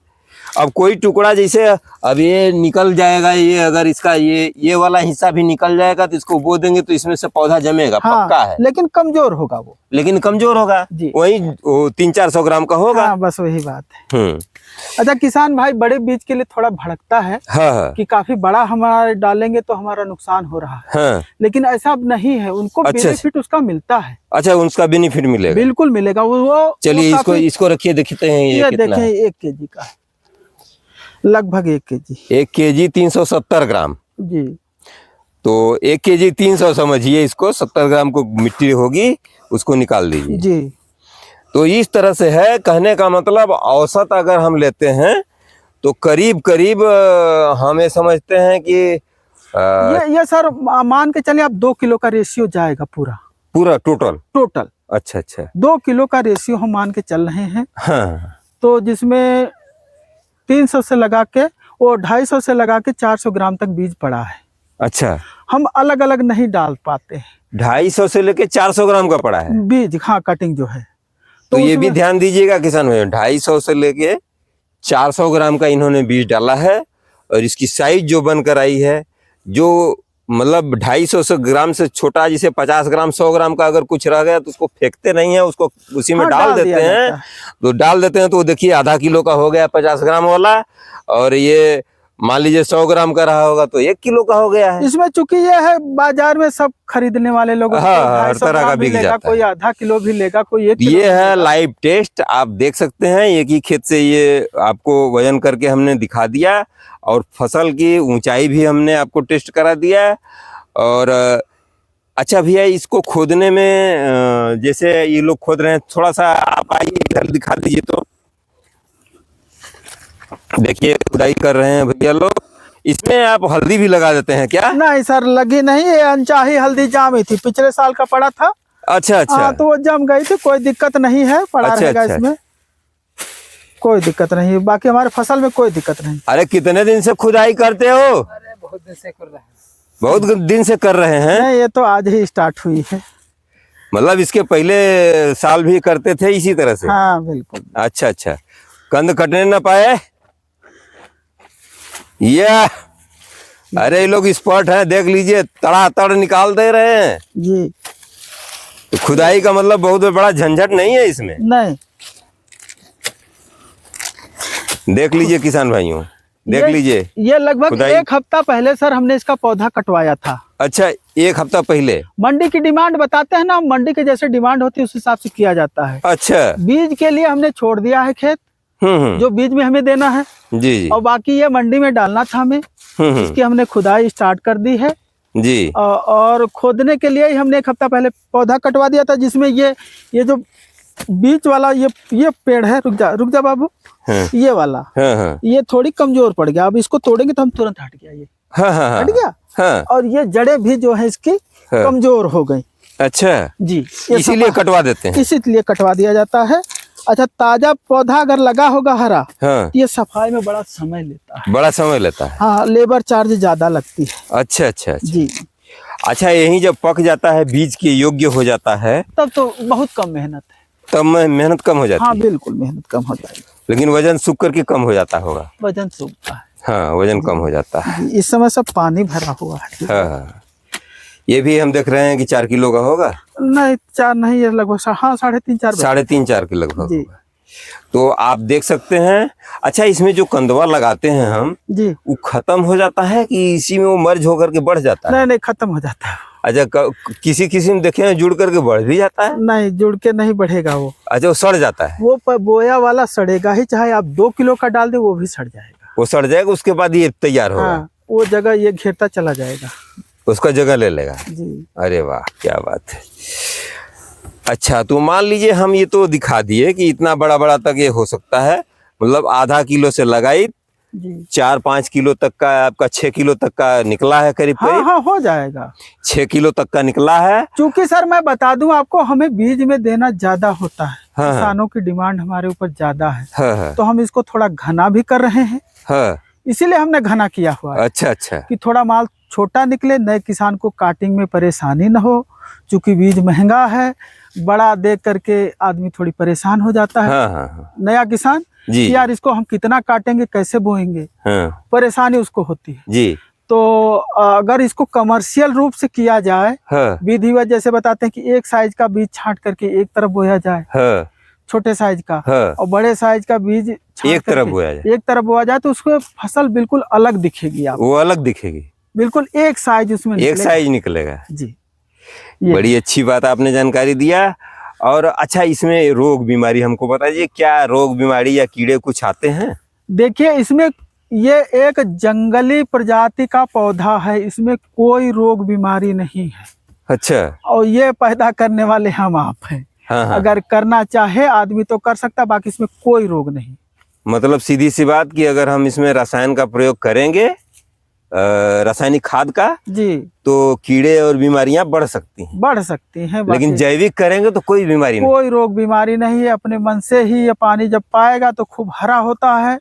अब कोई टुकड़ा जैसे अब ये निकल जाएगा, ये अगर इसका ये वाला हिस्सा भी निकल जाएगा तो इसको बो देंगे तो इसमें से पौधा जमेगा। हाँ, पक्का है। लेकिन कमजोर होगा वो। लेकिन कमजोर होगा वही 300-400 ग्राम का होगा। हाँ, बस वही बात है। अच्छा, किसान भाई बड़े बीज के लिए थोड़ा भड़कता है। हाँ। कि काफी बड़ा हमारा डालेंगे तो हमारा नुकसान हो रहा है। हाँ। लेकिन ऐसा अब नहीं है, उनको बेनिफिट उसका मिलता है। अच्छा, उसका बेनिफिट मिलेगा। बिल्कुल मिलेगा वो। चलिए इसको रखिए, देखते हैं ये देखें 1 केजी का है, लगभग 1 केजी। 1 केजी 370 ग्राम जी। तो 1 केजी 300 समझिए इसको। 70 ग्राम को मिट्टी होगी उसको निकाल दीजिए जी। तो इस तरह से है। कहने का मतलब औसत अगर हम लेते हैं तो करीब करीब हमें समझते हैं कि ये सर मान के चले आप 2 किलो का रेशियो जाएगा पूरा टोटल। अच्छा 2 किलो का रेशियो हम मान के चल रहे हैं। हाँ। तो जिसमें 300 से लगा के और 250 से लगा के 400 ग्राम तक बीज पड़ा है। अच्छा, हम अलग अलग नहीं डाल पाते हैं। 250 से लेके 400 ग्राम का पड़ा है बीज। हाँ, कटिंग जो है। तो ये भी ध्यान दीजिएगा किसान भाई, 250 से लेके 400 ग्राम का इन्होंने बीज डाला है। और इसकी साइज जो बनकर आई है, जो मतलब 250 ग्राम से छोटा, जैसे 50 ग्राम 100 ग्राम का अगर कुछ रह गया तो उसको फेंकते नहीं है, उसको उसी में डाल देते हैं। तो डाल देते हैं तो देखिए आधा किलो का हो गया 50 ग्राम वाला। और ये मान लीजिए 100 ग्राम का रहा होगा तो 1 किलो का हो गया है। इसमें चूंकि ये है बाजार में सब खरीदने वाले लोग हर तरह का बिक जाता है। कोई आधा किलो भी लेगा, कोई 1 किलो। ये है लाइव टेस्ट, आप देख सकते हैं। एक ही खेत से ये आपको वजन करके हमने दिखा दिया और फसल की ऊंचाई भी हमने आपको टेस्ट करा दिया। और अच्छा भैया, इसको खोदने में जैसे ये लोग खोद रहे हैं, थोड़ा सा आप आइए इधर दिखा दीजिए। तो देखिए खुदाई कर रहे हैं भैया लोग। इसमें आप हल्दी भी लगा देते हैं क्या? नहीं सर, लगी नहीं है। अनचाही हल्दी जामी थी, पिछले साल का पड़ा था। अच्छा। तो वो जम गई थी, कोई दिक्कत नहीं है। पड़ा रहेगा इसमें, कोई दिक्कत नहीं है। बाकी हमारे फसल में कोई दिक्कत नहीं। अरे कितने दिन से खुदाई करते हो? अरे बहुत दिन से कर रहे हैं। बहुत दिन से कर रहे हैं? नहीं, ये तो आज ही स्टार्ट हुई है। मतलब इसके पहले साल भी करते थे इसी तरह से? हाँ बिल्कुल। अच्छा। कंद कटने ना पाए ये। अरे ये लोग एक्सपर्ट हैं, देख लीजिए तड़ातड़ निकाल दे रहे हैं जी। तो खुदाई का मतलब बहुत बड़ा झंझट नहीं है इसमें। नहीं, देख लीजिए किसान भाइयों, देख लीजिए। ये लगभग 1 हफ्ता पहले सर हमने इसका पौधा कटवाया था। अच्छा, 1 हफ्ता पहले? मंडी की डिमांड बताते हैं ना, मंडी के जैसे डिमांड होती है उस हिसाब से किया जाता है। अच्छा। बीज के लिए हमने छोड़ दिया है खेत, जो बीज में हमें देना है जी। और बाकी ये मंडी में डालना था हमें। इसकी हमने खुदाई स्टार्ट कर दी है जी। और खोदने के लिए ही हमने 1 हफ्ता पहले पौधा कटवा दिया था, जिसमें ये जो बीच वाला ये पेड़ है, रुक जा बाबू। ये वाला ये थोड़ी कमजोर पड़ गया। अब इसको तोड़ेंगे तो हम तुरंत हट गया, ये हट गया। और ये जड़ें भी जो है इसकी कमजोर हो गई। अच्छा जी, इसीलिए कटवा देते हैं। इसीलिए कटवा दिया जाता है। अच्छा, ताजा पौधा अगर लगा होगा हरा, ये सफाई में बड़ा समय लेता है। हाँ, लेबर चार्ज ज्यादा लगती है। अच्छा जी। अच्छा, यही जब पक जाता है, बीज के योग्य हो जाता है, तब तो बहुत कम मेहनत है। तब मेहनत कम हो जाती है। हाँ बिल्कुल, मेहनत कम हो जाएगी। लेकिन वजन सूख करके कम हो जाता होगा। वजन सूखता है। हाँ, वजन कम हो जाता है। इस समय सब पानी भरा हुआ है। हाँ। ये भी हम देख रहे हैं कि 4 किलो का होगा। नहीं 4 नहीं, ये लगभग 3.5-4 3.5-4 के लगभग जी। होगा। तो आप देख सकते हैं। अच्छा, इसमें जो कंदवा लगाते हैं हम जी, वो खत्म हो जाता है कि इसी में वो मर्ज होकर के बढ़ जाता है? नहीं नहीं, खत्म हो जाता है। अच्छा, किसी किसी में देखे हैं जुड़ करके बढ़ भी जाता है? नहीं, जुड़ के नहीं बढ़ेगा वो। अच्छा, वो सड़ जाता है? वो बोया वाला सड़ेगा ही, चाहे आप 2 किलो का डाल दे वो भी सड़ जाएगा। वो सड़ जाएगा, उसके बाद ये तैयार होगा। हाँ, वो जगह ये घेरता चला जाएगा, उसका जगह ले लेगा जी। अरे वाह, क्या बात है। अच्छा, तो मान लीजिए हम ये तो दिखा दिए कि इतना बड़ा बड़ा तक ये हो सकता है, मतलब आधा किलो से लगाई जी। 4-5 किलो तक का, आपका 6 किलो तक का निकला है करीब हाँ करीब। हाँ, हो जाएगा। 6 किलो तक का निकला है। चूंकि सर मैं बता दूं आपको, हमें बीज में देना ज्यादा होता है। हाँ, किसानों की डिमांड हमारे ऊपर ज्यादा है। हाँ, तो हम इसको थोड़ा घना भी कर रहे हैं, हाँ। इसीलिए हमने घना किया हुआ है। अच्छा अच्छा। कि थोड़ा माल छोटा निकले, नए किसान को काटिंग में परेशानी न हो। चूंकि बीज महंगा है, बड़ा देख करके आदमी थोड़ी परेशान हो जाता है। हाँ, हाँ, नया किसान जी। कि यार इसको हम कितना काटेंगे, कैसे बोएंगे, हाँ, परेशानी उसको होती है। जी। तो अगर इसको कमर्शियल रूप से किया जाए, हाँ, विधिवत जैसे बताते हैं कि एक साइज का बीज छांट करके एक तरफ बोया जाए, हाँ, छोटे साइज का, हाँ। और बड़े साइज का बीज छांट एक तरफ करके बोया जाए। एक तरफ बोया जाए, तो उसको फसल बिल्कुल अलग दिखेगी। आप वो अलग दिखेगी, बिल्कुल एक साइज उसमें एक निकलेगा। साइज निकलेगा जी। बड़ी अच्छी बात आपने जानकारी दिया। और अच्छा, इसमें रोग बीमारी हमको बताइए, क्या रोग बीमारी या कीड़े कुछ आते हैं? देखिए, इसमें ये एक जंगली प्रजाति का पौधा है, इसमें कोई रोग बीमारी नहीं है। अच्छा। और ये पैदा करने वाले हम आप हैं। हाँ, हाँ। अगर करना चाहे आदमी तो कर सकता, बाकी इसमें कोई रोग नहीं। मतलब सीधी सी बात कि अगर हम इसमें रसायन का प्रयोग करेंगे, रासायनिक खाद का, जी, तो कीड़े और बीमारियां बढ़ सकती हैं। बढ़ सकती हैं। लेकिन जैविक करेंगे तो कोई बीमारी नहीं। कोई रोग बीमारी नहीं है। अपने मन से ही ये पानी जब पाएगा तो खूब हरा होता है।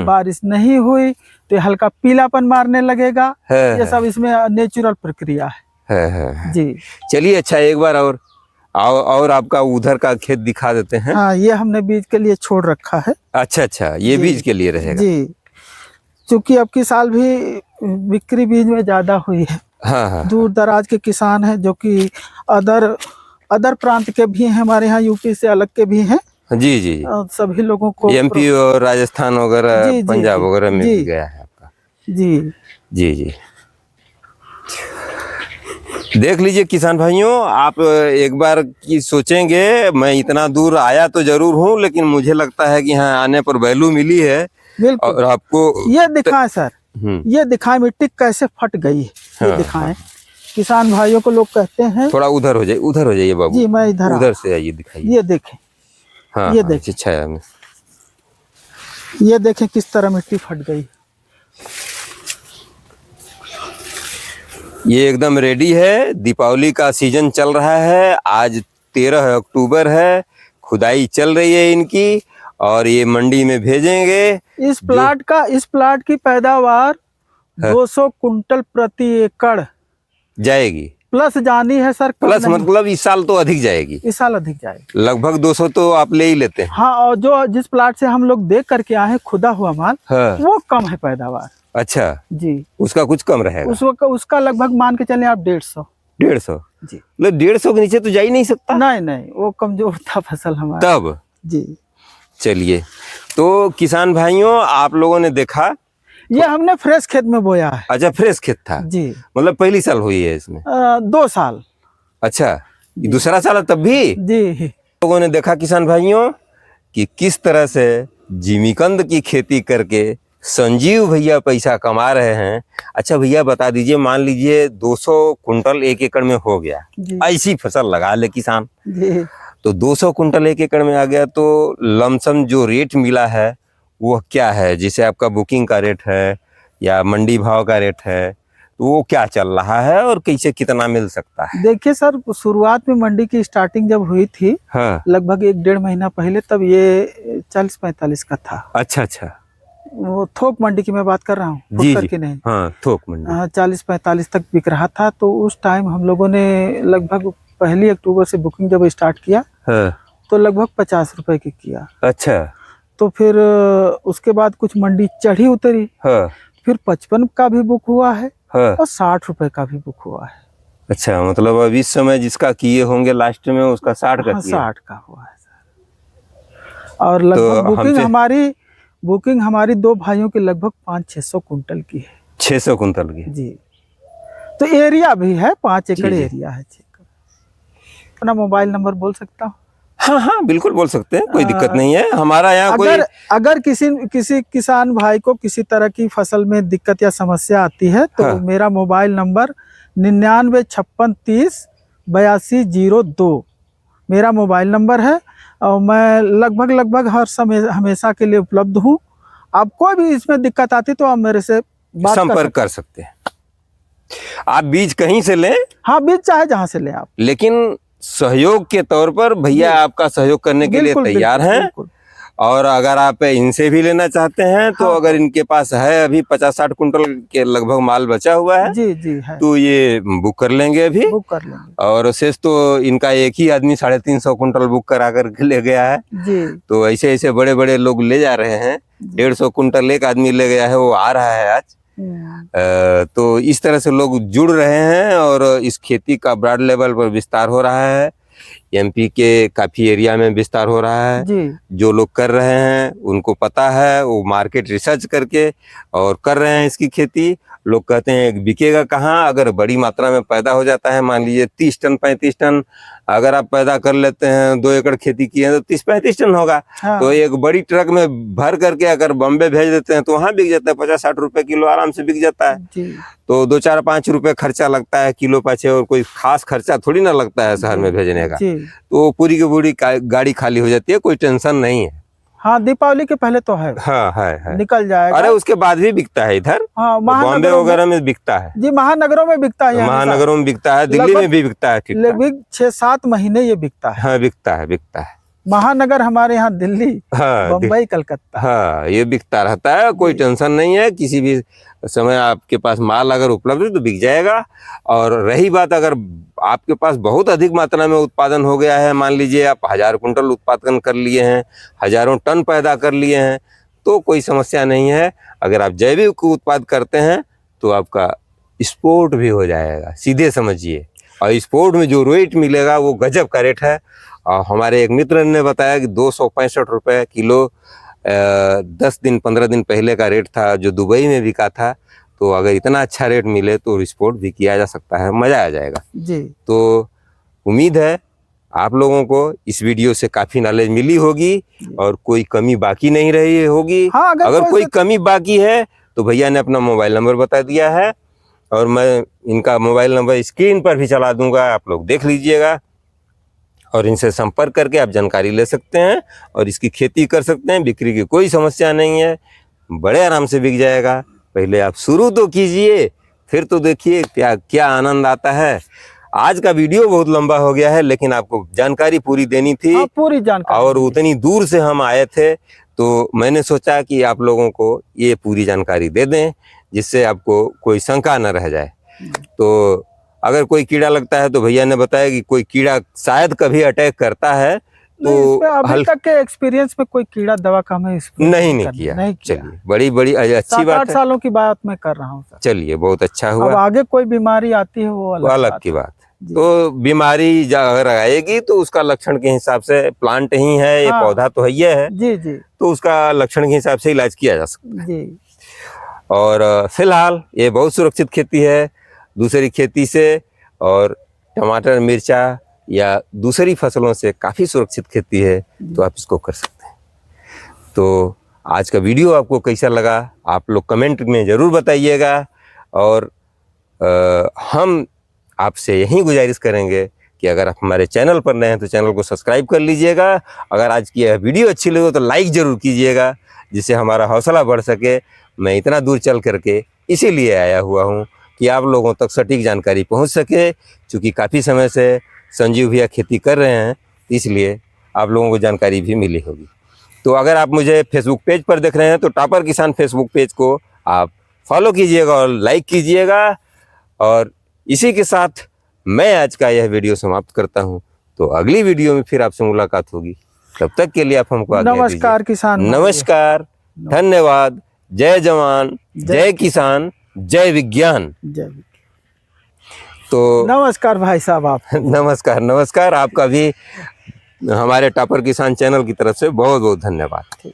बारिश नहीं हुई तो ये हल्का पीलापन मारने लगेगा। ये सब इसमें नेचुरल प्रक्रिया है। जी। चलिए, अच्छा, एक बार और आपका उधर का खेत दिखा देते हैं। हाँ, ये हमने बीज के लिए छोड़ रखा है। अच्छा अच्छा, ये बीज के लिए रहेगा। जी, चूंकि अब की साल भी बिक्री बीज में ज्यादा हुई है। हाँ, हाँ। दूर दराज के किसान हैं, जो कि अदर प्रांत के भी हैं, हमारे यहाँ यूपी से अलग के भी हैं। जी जी। सभी लोगों को एमपी और राजस्थान वगैरह, पंजाब वगैरह में भी गया है आपका। जी जी जी। देख लीजिए किसान भाइयों, आप एक बार की सोचेंगे, मैं इतना दूर आया तो जरूर हूँ, लेकिन मुझे लगता है कि यहाँ आने पर वैल्यू मिली है। और आपको ये दिखाएं सर, ये दिखाएं मिट्टी कैसे फट गई है। ये दिखाएं किसान भाइयों को। लोग कहते हैं थोड़ा उधर हो जाइए बाबू। जी, मैं उधर से आइए, दिखाइए। ये देखें। हाँ, ये देखें छाया में, ये देखें किस तरह मिट्टी फट गई। ये एकदम रेडी है। दीपावली का सीजन चल रहा है। आज 13 अक्टूबर है। खुदाई चल रही है इनकी, और ये मंडी में भेजेंगे। इस प्लाट की पैदावार 200 कुंटल प्रति एकड़ जाएगी। प्लस जानी है सर। प्लस मतलब इस साल तो अधिक जाएगी। इस साल अधिक जाएगी, लगभग 200 तो आप ले ही लेते हैं। हाँ, और जिस प्लाट से हम लोग देख करके आए हैं, खुदा हुआ माल, वो कम है पैदावार। अच्छा जी, उसका कुछ कम रहेगा। उसका लगभग मान के चले आप 150 जी। मतलब 150 के नीचे तो जा ही नहीं सकता। नहीं, वो कमजोर था फसल हमारा तब। जी। चलिए, तो किसान भाइयों, आप लोगों ने देखा, ये हमने फ्रेश खेत में बोया है। अच्छा, फ्रेश खेत था जी। मतलब पहली साल हुई है इसमें? 2 साल। अच्छा, दूसरा साल तब भी जी। लोगों ने देखा किसान भाइयों कि किस तरह से जिमीकंद की खेती करके संजीव भैया पैसा कमा रहे हैं। अच्छा भैया, बता दीजिए, मान लीजिए 200 कुंटल 1 एकड़ में हो गया, ऐसी फसल लगा ले किसान जी। तो 200 कुंटल 1 एकड़ में आ गया, तो लमसम जो रेट मिला है वो क्या है? जैसे आपका बुकिंग का रेट है या मंडी भाव का रेट है, तो वो क्या चल रहा है और कैसे कितना मिल सकता है? देखिए सर, शुरुआत में मंडी की स्टार्टिंग जब हुई थी, लगभग 1-1.5 महीना पहले, तब ये 40-45 का था। अच्छा अच्छा। वो थोक मंडी की मैं बात कर रहा हूँ, फुटकर की नहीं। हाँ, थोक मंडी। 40-45 तक बिक रहा था। तो उस टाइम हम लोगों ने लगभग 1 अक्टूबर से बुकिंग जब स्टार्ट किया, तो लगभग 50 रुपए की किया। अच्छा। तो फिर उसके बाद कुछ मंडी चढ़ी उतरी, फिर 55 का भी बुक हुआ है, और 60 रुपए का भी बुक हुआ है। अच्छा, मतलब अब इस समय जिसका किए होंगे लास्ट में उसका 60 का किया। 60 का हुआ है सर। और लगभग बुकिंग हमारी 2 भाइयों की लगभग 500-600 कुंटल की है। 600 कुंटल की जी। तो एरिया भी है, 5 एकड़ एरिया है। अपना मोबाइल नंबर बोल सकता हूँ? हाँ हाँ बिल्कुल बोल सकते हैं, कोई दिक्कत नहीं है। हमारा यहाँ अगर किसी किसान भाई को किसी तरह की फसल में दिक्कत या समस्या आती है तो हाँ। मेरा मोबाइल नंबर 9956308202 मेरा मोबाइल नंबर है और मैं लगभग हर समय हमेशा के लिए उपलब्ध हूँ। आप कोई भी इसमें दिक्कत आती तो आप मेरे से संपर्क कर सकते हैं। आप बीज कहीं से लें, हाँ बीज चाहे जहाँ से लें आप, लेकिन सहयोग के तौर पर भैया आपका सहयोग करने के लिए तैयार हैं। और अगर आप इनसे भी लेना चाहते हैं तो अगर इनके पास है अभी 50-60 कुंटल के लगभग माल बचा हुआ है, जी है, तो ये बुक कर लेंगे अभी। बुक कर लेंगे। और शेष तो इनका एक ही आदमी 350 कुंटल बुक करा कर ले गया है जी। तो ऐसे ऐसे बड़े बड़े लोग ले जा रहे हैं। 150 कुंटल एक आदमी ले गया है, वो आ रहा है आज। तो इस तरह से लोग जुड़ रहे हैं और इस खेती का ब्रॉड लेवल पर विस्तार हो रहा है। एमपी के काफी एरिया में विस्तार हो रहा है जी। जो लोग कर रहे हैं उनको पता है, वो मार्केट रिसर्च करके और कर रहे हैं इसकी खेती। लोग कहते हैं बिकेगा कहाँ, अगर बड़ी मात्रा में पैदा हो जाता है, मान लीजिए 30 टन 35 टन अगर आप पैदा कर लेते हैं, 2 एकड़ खेती किए हैं तो 30-35 टन होगा। हाँ। तो एक बड़ी ट्रक में भर करके अगर बॉम्बे भेज देते हैं तो वहाँ बिक जाता है, 50-60 रुपए किलो आराम से बिक जाता है जी। तो 2-4-5 रुपए खर्चा लगता है किलो पाछे, और कोई खास खर्चा थोड़ी ना लगता है शहर में भेजने का। तो पूरी की पूरी गाड़ी खाली हो जाती है, कोई टेंशन नहीं है। हाँ दीपावली के पहले तो है। हाँ है निकल जाएगा। अरे उसके बाद भी बिकता है इधर। हाँ, बॉम्बे वगैरह में बिकता है जी, महानगरों में बिकता है, महानगरों में बिकता है, दिल्ली में भी बिकता है। लगभग 6-7 महीने ये बिकता है। हाँ बिकता है महानगर हमारे यहाँ दिल्ली, हाँ, बम्बई, कलकत्ता, हाँ ये बिकता रहता है, कोई टेंशन नहीं है। किसी भी समय आपके पास माल अगर उपलब्ध है तो बिक जाएगा। और रही बात अगर आपके पास बहुत अधिक मात्रा में उत्पादन हो गया है, मान लीजिए आप 1000 कुंटल उत्पादन कर लिए हैं, हजारों टन पैदा कर लिए हैं, तो कोई समस्या नहीं है। अगर आप जैविक उत्पाद करते हैं तो आपका एक्सपोर्ट भी हो जाएगा, सीधे समझिए। और एक्सपोर्ट में जो रेट मिलेगा वो गजब का रेट है। और हमारे एक मित्र ने बताया कि 265 रुपए किलो 10 दिन 15 दिन पहले का रेट था, जो दुबई में बिका था। तो अगर इतना अच्छा रेट मिले तो एक्सपोर्ट भी किया जा सकता है, मजा आ जाएगा जी। तो उम्मीद है आप लोगों को इस वीडियो से काफी नॉलेज मिली होगी और कोई कमी बाकी नहीं रही होगी। हाँ, अगर कोई कमी बाकी है तो भैया ने अपना मोबाइल नंबर बता दिया है और मैं इनका मोबाइल नंबर स्क्रीन पर भी चला दूंगा, आप लोग देख लीजिएगा और इनसे संपर्क करके आप जानकारी ले सकते हैं और इसकी खेती कर सकते हैं। बिक्री की कोई समस्या नहीं है, बड़े आराम से बिक जाएगा। पहले आप शुरू तो कीजिए, फिर तो देखिए क्या आनंद आता है। आज का वीडियो बहुत लंबा हो गया है, लेकिन आपको जानकारी पूरी देनी थी। हाँ, पूरी जानकारी, और उतनी दूर से हम आए थे तो मैंने सोचा कि आप लोगों को ये पूरी जानकारी दे दें, जिससे आपको कोई शंका न रह जाए। तो अगर कोई कीड़ा लगता है तो भैया ने बताया कि कोई कीड़ा शायद कभी अटैक करता है, तो अभी तक के एक्सपीरियंस में कोई कीड़ा दवा का हमें नहीं किया। चलिए बड़ी अच्छी बात है। 7-8 सालों की बात मैं कर रहा हूँ। चलिए बहुत अच्छा हुआ। अब आगे कोई बीमारी आती है वो अलग की बात है। तो बीमारी अगर आएगी तो उसका लक्षण के हिसाब से, प्लांट ही है ये, पौधा तो है ये है जी, तो उसका लक्षण के हिसाब से इलाज किया जा सकता है जी। और फिलहाल ये बहुत सुरक्षित खेती है दूसरी खेती से, और टमाटर मिर्चा या दूसरी फसलों से काफ़ी सुरक्षित खेती है, तो आप इसको कर सकते हैं। तो आज का वीडियो आपको कैसा लगा आप लोग कमेंट में ज़रूर बताइएगा। और हम आपसे यही गुजारिश करेंगे कि अगर आप हमारे चैनल पर नए हैं तो चैनल को सब्सक्राइब कर लीजिएगा। अगर आज की यह वीडियो अच्छी लगे तो लाइक ज़रूर कीजिएगा, जिससे हमारा हौसला बढ़ सके। मैं इतना दूर चल करके इसीलिए आया हुआ हूँ कि आप लोगों तक सटीक जानकारी पहुँच सके। चूँकि काफ़ी समय से संजीव भैया खेती कर रहे हैं, इसलिए आप लोगों को जानकारी भी मिली होगी। तो अगर आप मुझे फेसबुक पेज पर देख रहे हैं तो टॉपर किसान फेसबुक पेज को आप फॉलो कीजिएगा और लाइक कीजिएगा। और इसी के साथ मैं आज का यह वीडियो समाप्त करता हूं। तो अगली वीडियो में फिर आपसे मुलाकात होगी, तब तक के लिए आप हमको आज्ञा दीजिए। नमस्कार किसान, नमस्कार, धन्यवाद। जय जवान, जय किसान, जय विज्ञान। तो नमस्कार भाई साहब आप। नमस्कार नमस्कार, आपका भी हमारे टॉपर किसान चैनल की तरफ से बहुत बहुत धन्यवाद।